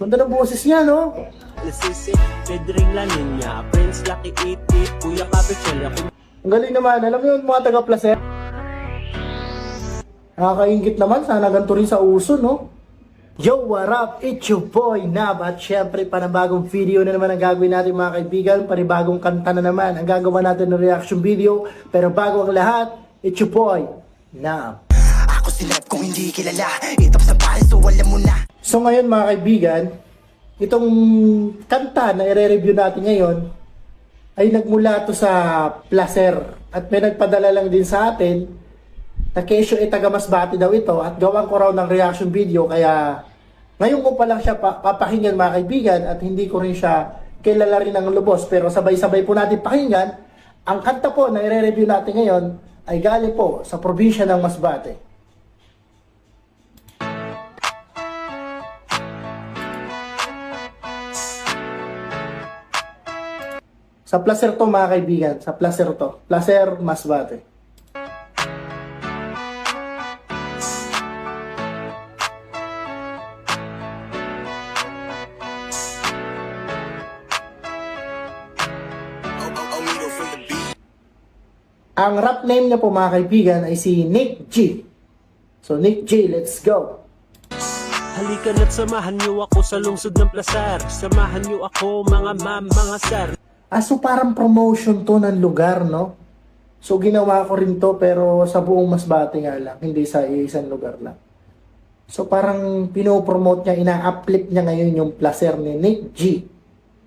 Ganda ng boses niya, no? Nasisi, Pedring La Niña, Prince Lucky 88, Kuya Capichel, ako. Ang galing naman. Alam mo yun, mga taga-placer? Nakakaingit naman. Sana ganito rin sa uso, no? Yo, what up? It's your boy, Nab. At syempre, panibagong video na naman ang gagawin natin, mga kaibigan. Panibagong kanta na naman ang gagawa natin ng reaction video. Pero bago ang lahat, it's your boy, Nab. Ako si Nab kung hindi kilala. Itap sa pares so alam mo na. So ngayon, mga kaibigan, itong kanta na i-review natin ngayon ay nagmula to sa Placer. At may nagpadala lang din sa atin na kesyo ay taga Masbate daw ito at gawan ko raw ng reaction video, kaya ngayon ko pa lang siya papakinggan, mga kaibigan, at hindi ko rin siya kilala rin ng lubos, pero sabay-sabay po natin pakinggan. Ang kanta po na i-review natin ngayon ay galing po sa probinsya ng Masbate. Sa Placer to, mga kaibigan, sa Placer to, Placer, Masbate. Ang rap name niya po, mga kaibigan, ay si Nick G. So Nick G, let's go. Halika na't samahan niyo ako sa lungsod ng Placer. Samahan niyo ako, mga ma'am, mga sir. So parang promotion to ng lugar, no? So ginawa ko rin to, pero sa buong Masbate nga lang, hindi sa isang lugar lang. So parang pinopromote niya, ina-uplift niya ngayon yung Placer ni Nick G.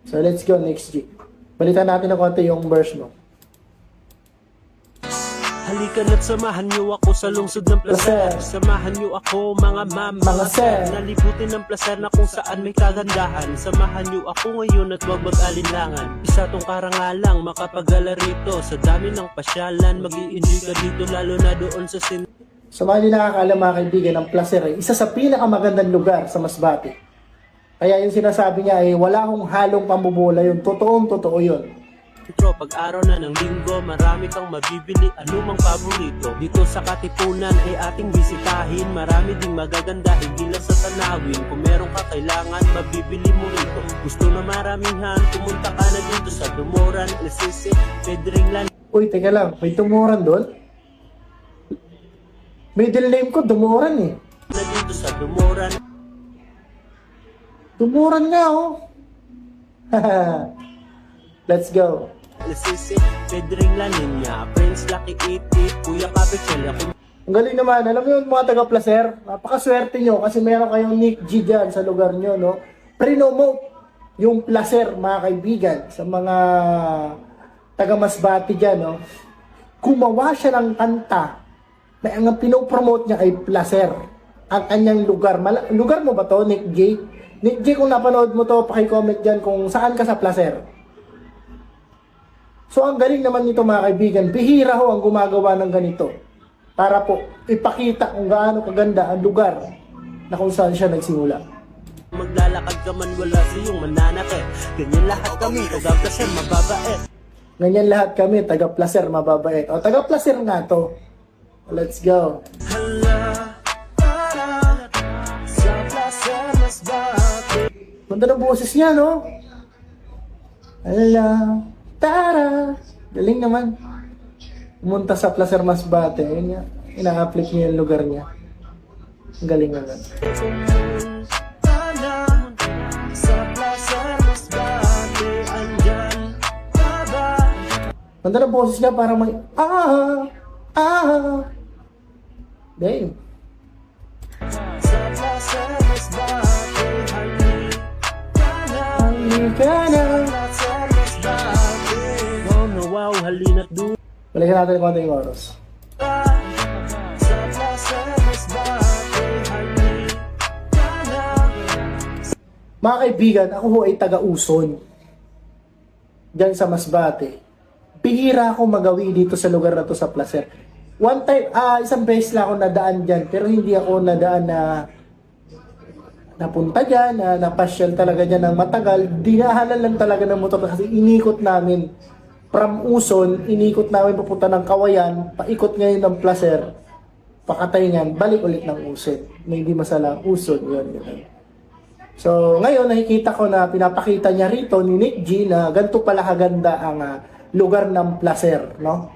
So let's go, Nick G. Balitan natin ng konti yung verse mo. Halika na't samahan niyo ako sa lungsod ng Placer. Samahan niyo ako, mga ma'am, mga sir. Nalibutin ng Placer na kung saan may kagandahan. Samahan niyo ako ngayon at wag mag-alinlangan. Isa tong karangalang makapagala rito. Sa dami ng pasyalan, mag-i-enjoy ka dito, lalo na doon sa So mga hindi nakakaalam, mga kaibigan, ang Placer ay isa sa pinakamagandang lugar sa Masbate. Kaya yung sinasabi niya ay wala akong halong pambubula, yung totoo yun. Pag-araw na ng linggo, marami kang mabibili, anumang paborito. Dito sa Katipunan ay ating bisitahin. Marami ding magaganda, hindi lang sa tanawin. Kung meron ka kailangan, mabibili mo rito. Gusto na maramihan, pumunta ka na dito sa Dumuran, Nasisi, Pedring La. Uy, teka lang, may Dumuran doon? Middle name ko, Dumuran eh. Na dito sa Dumuran. Dumuran nga, oh. Let's go. Nasisi, Pedring La Niña, Prince Lucky 88, Kuya Capichel, ako. Ang galing naman. Alam mo yun, mga taga-Placer, napakaswerte nyo kasi meron kayong Nick G dyan sa lugar nyo, no? Pre-nomote yung Placer, mga kaibigan, sa mga taga-Masbate dyan, no? Gumawa siya ng kanta na ang pinopromote niya ay Placer, ang kanyang lugar. Lugar mo ba to, Nick G? Nick G, kung napanood mo to, pakicomment dyan kung saan ka sa Placer. So ang galing naman nito, mga kaibigan, bihira ho ang gumagawa ng ganito para po ipakita kung gaano kaganda ang lugar na kung saan siya nagsimula. Maglalakad ka man, wala sa iyong mananakit. Ganyan lahat kami, taga-Placer, mababait. Ganyan lahat kami, taga-Placer, mababait. O, taga-Placer nga to. Let's go. Hala, para sa Placer, Masbate. Ganda ng boses niya, no? Hala, tara. Galing naman. Pumunta sa Placer, Masbate. Yun nga, ina-uplift niya yung lugar niya. Ang galing naman. Hala, sa Placer, Masbate, andyan ka ba? Ganda ng boses niya, parang may damn. Sa Placer, Masbate, Halika na. Placer, Masbate. Wow na wow, halina't doon. Balikan natin yung konti yung oras. Sa Placer, Masbate, halika na. Mga kaibigan, ako ho ay taga-Uson. Diyan sa Masbate. Bihira ako magawi dito sa lugar na to sa Placer. One time, isang beses lang ako nadaan dyan, pero hindi ako nadaan na napunta dyan, na napasyal talaga dyan ng matagal. Dinahalan lang talaga ng motor kasi inikot namin from Uson, inikot namin papunta ng Kawayan, paikot ngayon ng Placer, pakatayngan, balik ulit ng Uson. May hindi masala, Uson, yun. So, ngayon nakikita ko na pinapakita niya rito ni Nick G na ganito pala kaganda ang lugar ng placer, no?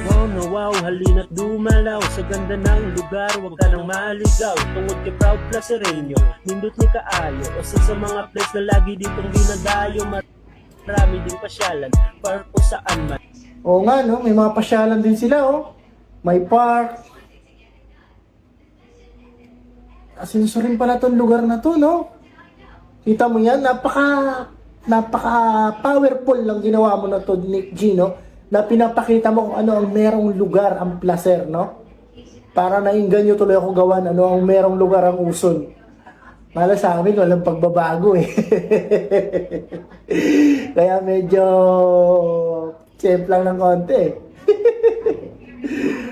Oh no, wow, halina't dumalaw sa ganda ng lugar, huwag ka nang maligaw. Tungod kay proud placereño, nindot ni kaayo. O sa mga place na lagi ditong dinadayo, marami din pasyalan, park o saan man. Oo nga, no? May mga pasyalan din sila, oh. May park. Sinusurin pala tong lugar na to, no? Kita mo yan, napaka powerful lang ginawa mo na to, Nick G, no? Na pinapakita mo kung ano ang merong lugar, ang placer, no? Para naingganyo tuloy ako gawan, ano ang merong lugar ang Uson. Mala sa amin, walang pagbabago, eh. Kaya medyo lang ng konti, eh.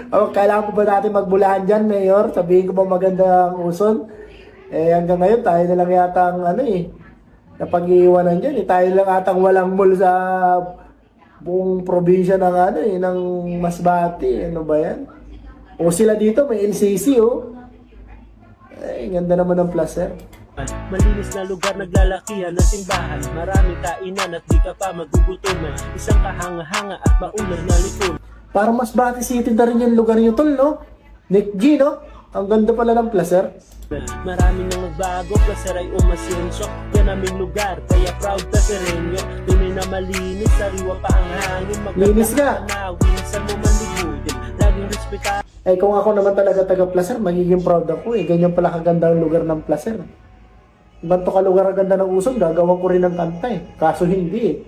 Oh, kailangan po ba natin magbulahan dyan, Mayor? Sabihin ko ba maganda ang Uson? Eh, hanggang ngayon, tayo na lang yata ang napag-iiwanan dyan. Tayo lang atang walang mall sa buong probinsya ng ng Masbate. Ano ba yan? O sila dito, may LCC, oh. Eh, ganda naman ng placer. Malinis na lugar, naglalakihan na simbahan. Maraming kainan at di ka pa magugutuman. Isang kahanga-hanga at maunang na likod. Parang Masbate City na rin yung lugar nyo, tol, no? Nick G, no? Ang ganda pala ng placer. Maraming nang nagbago, placer ay umasenso. Yan aming lugar, kaya proud placereño. Tunay na malinis, sariwa pa ang hangin. Linis nga. Tanawin, saan mo man ligudin. Laging respeta. Eh, kung ako naman talaga taga-placer, magiging proud ako, eh. Ganyan pala kaganda ang lugar ng placer. Ganto ka lugar ang ganda ng Uson, gagawin ko rin ng kanta, eh. Kaso hindi, eh.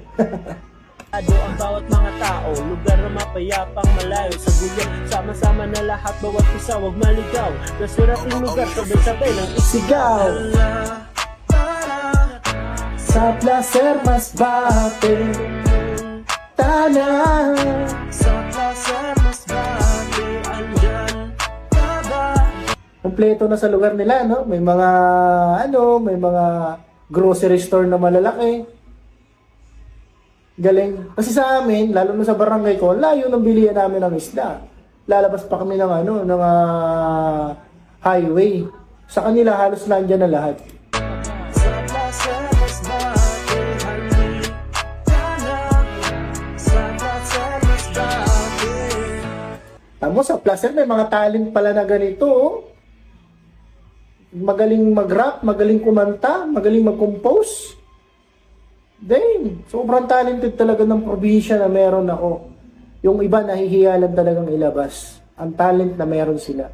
Ang bawat mga tao, lugar na mapayapang malayo sa gulo. Sama-sama na lahat, bawat isa wag maligaw. Nasirating lugar, sabay-sabay ng Sigaw! Sa placer Masbate, Tana. Sa placer Masbate, andyan ka ba? Kompleto na sa lugar nila, no? May mga, may mga grocery store na malalaki. Galing. Kasi sa amin, lalo na sa barangay ko, layo ng bilihan namin ng isda. Lalabas pa kami ng highway. Sa kanila, halos nandyan na lahat. Sa placer Masbate, halika na. Sa placer Masbate. Tamo, sa placer, may mga talent pala na ganito, oh. Magaling mag-rap, magaling kumanta, magaling mag-compose. Dang, sobrang talented talaga ng probinsya na meron ako. Yung iba nahihiya lang talagang ilabas. Ang talent na meron sila.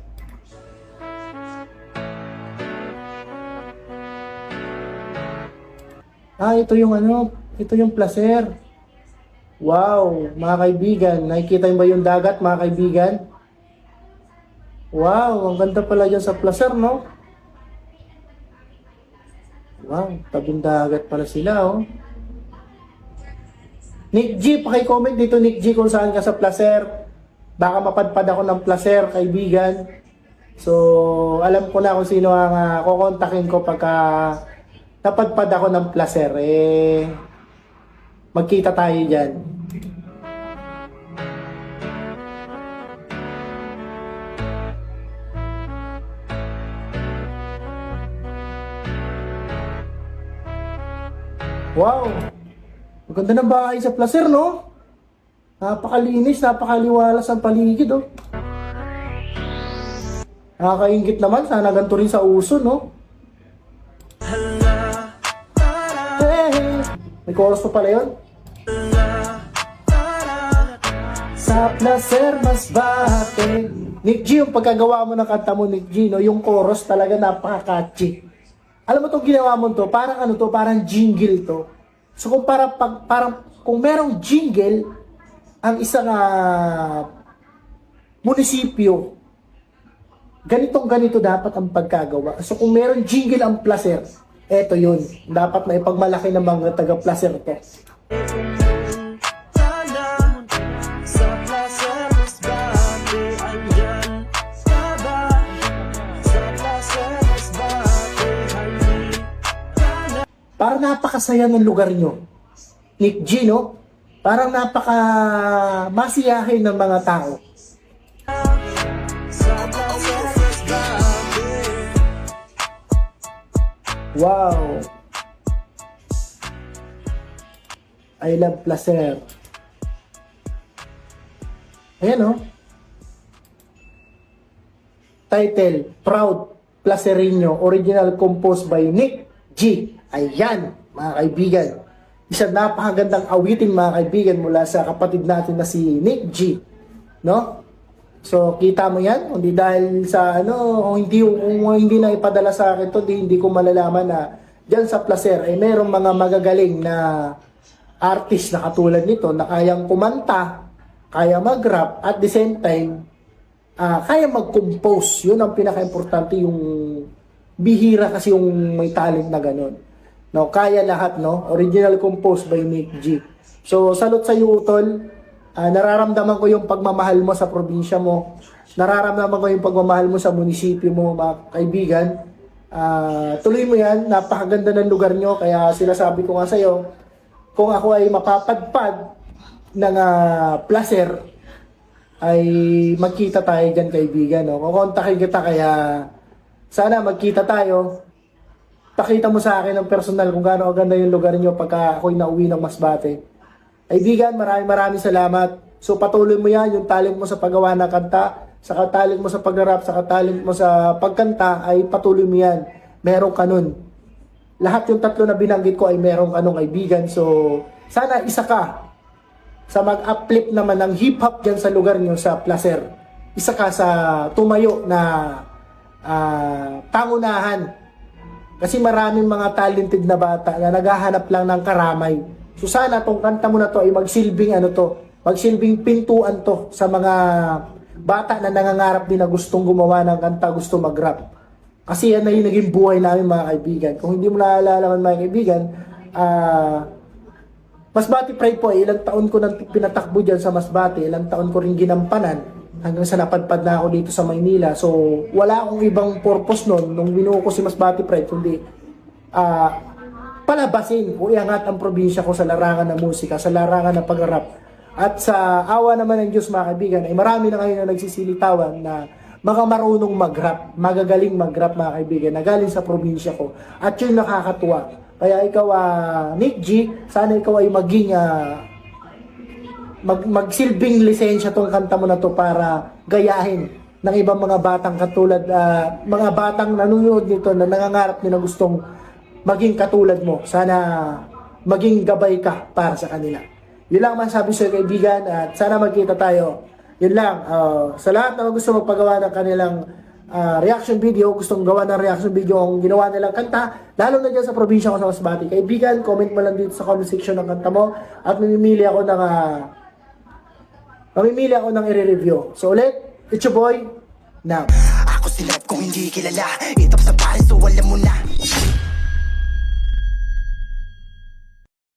Ito yung placer. Wow, mga kaibigan, nakikita ba yung dagat, mga kaibigan? Wow, ang ganda pala dyan sa placer, no? Wow, tabing dagat pala sila, oh. Nick G, paki-comment dito, Nick G, kung saan ka sa placer. Baka mapadpad ako ng placer, kaibigan. So, alam ko na kung sino ang kukontakin ko pagka napadpad ako ng placer. Eh, magkita tayo dyan. Wow! Ang ganda ng bahay sa placer, no? Napakalinis, napakaliwalas ang paligid, oh. Nakakaingit naman, sana ganito rin sa Uson, no? Hey, may chorus pa pala yun. Sa placer Masbate. Nick G, yung pagkagawa mo ng kanta mo, Nick G, no? Yung chorus talaga napaka-catchy. Alam mo itong ginawa mo to, parang jingle to. So kung parang kung merong jingle ang isang munisipyo, ganito dapat ang pagkagawa. So kung merong jingle ang placer, eto yun. Dapat na ipagmalaki ng mga taga-placer to. Parang napakasaya ng lugar nyo. Nick G, no? Parang masiyahin ng mga tao. Wow! I love Placer. Ayan, oh. Title, Proud Placerino, original composed by Nick G. Ayan, mga kaibigan. Isang napakagandang awitin, mga kaibigan, mula sa kapatid natin na si Nick G. No? So, kita mo yan? Hindi dahil sa kung hindi na ipadala sa akin to, hindi ko malalaman na dyan sa Placer ay merong mga magagaling na artist na katulad nito na kayang kumanta, kaya mag-rap, at the same time, kaya mag-compose. Yun ang pinaka-importante, yung bihira kasi yung may talent na ganun. No, kaya lahat, no? Original composed by Nick G. So, salute sa iyo, Utol. Nararamdaman ko yung pagmamahal mo sa probinsya mo. Nararamdaman ko yung pagmamahal mo sa munisipyo mo, mga kaibigan. Tuloy mo yan. Napakaganda ng lugar nyo. Kaya sinasabi ko nga sa'yo, kung ako ay mapapadpad ng Placer, ay magkita tayo dyan, kaibigan. No? Kukontakin kita, kaya sana magkita tayo. Pakita mo sa akin ng personal kung gaano ganda yung lugar nyo pagka ako'y nauwi ng Masbate. Kaibigan, maraming salamat. So patuloy mo yan, yung talent mo sa paggawa ng kanta, sa talent mo sa pag-rap, sa talent mo sa pagkanta, ay patuloy mo yan. Meron ka nun. Lahat yung tatlo na binanggit ko ay meron ka nun, kaibigan. So sana isa ka sa mag-uplift naman ng hip-hop dyan sa lugar nyo sa Placer. Isa ka sa tumayo na pangunahan. Kasi maraming mga talented na bata na naghahanap lang ng karamay. So sana tong kanta mo na to ay magsilbing pintuan to sa mga bata na nangangarap din na gustong gumawa ng kanta, gusto mag-rap. Kasi yan na yung naging buhay namin, mga kaibigan. Kung hindi mo naalala man, mga kaibigan, Masbate Pride po, ilang taon ko nang pinatakbo dyan sa Masbate, ilang taon ko rin ginampanan hanggang sa napadpad na ako dito sa Maynila. So, wala akong ibang purpose nun nung binuo ko si Masbate Pride, kundi palabasin o iangat ang probinsya ko sa larangan ng musika, sa larangan ng pag-rap. At sa awa naman ng Diyos, mga kaibigan, ay marami na ngayon na nagsisilitawan na mga marunong mag-rap, magagaling mag-rap, mga kaibigan, na galing sa probinsya ko. At yun nakakatuwa. Kaya ikaw, Nick G, sana ikaw ay maging magsilbing lisensya tong kanta mo na to para gayahin ng ibang mga batang katulad, mga batang nanonood nito na nangangarap nila gustong maging katulad mo. Sana maging gabay ka para sa kanila. Yun lang man sabi sa'yo, kaibigan, at sana magkita tayo. Yun lang, sa lahat na gusto magpagawa ng kanilang reaction video, gustong gawa ng reaction video ang ginawa nilang kanta, lalo na dyan sa probinsya ko sa Masbate. Kaibigan, comment mo lang dito sa comment section ng kanta mo at mamimili ako ng i-review. So ulit, it's your boy, Nam. Ako si Love kung hindi kilala, itap sa pares so alam mo na.